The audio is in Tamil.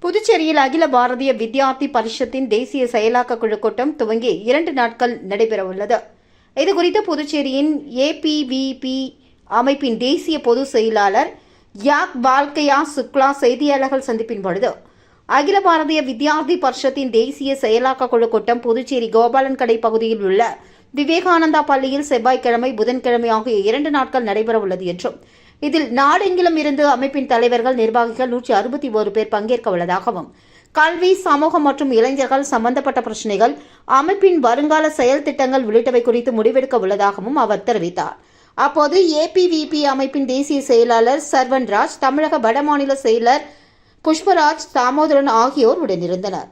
புதுச்சேரியில் அகில பாரதிய வித்யார்த்தி பரிஷத்தின் தேசிய செயலாக்க குழு கூட்டம் துவங்கி 2 நாட்கள் நடைபெறவுள்ளது. இதுகுறித்து புதுச்சேரியின் ஏபிவிபி அமைப்பின் தேசிய பொதுச் செயலாளர் யாக் பால்கயா சுக்லா செய்தியாளர்கள் சந்திப்பின் பொழுது, அகில பாரதிய வித்யார்த்தி பரிஷத்தின் தேசிய செயலாக்க குழு கூட்டம் புதுச்சேரி கோபாலன் கடை பகுதியில் உள்ள விவேகானந்தா பள்ளியில் செவ்வாய்க்கிழமை, புதன்கிழமை ஆகிய 2 நாட்கள் நடைபெறவுள்ளது என்றும், இதில் நாடெங்கிலும் இருந்து அமைப்பின் தலைவர்கள், நிர்வாகிகள் 161 பேர் பங்கேற்க உள்ளதாகவும், கல்வி, சமூகம் மற்றும் இளைஞர்கள் சம்பந்தப்பட்ட பிரச்சினைகள், அமைப்பின் வருங்கால செயல் திட்டங்கள் உள்ளிட்டவை குறித்து முடிவெடுக்க உள்ளதாகவும் அவர் தெரிவித்தார். அப்போது ஏபிவிபி அமைப்பின் தேசிய செயலாளர் சர்வன்ராஜ், தமிழக வடமாநில செயலர் புஷ்பராஜ், தாமோதரன் ஆகியோர் உடனிருந்தனர்.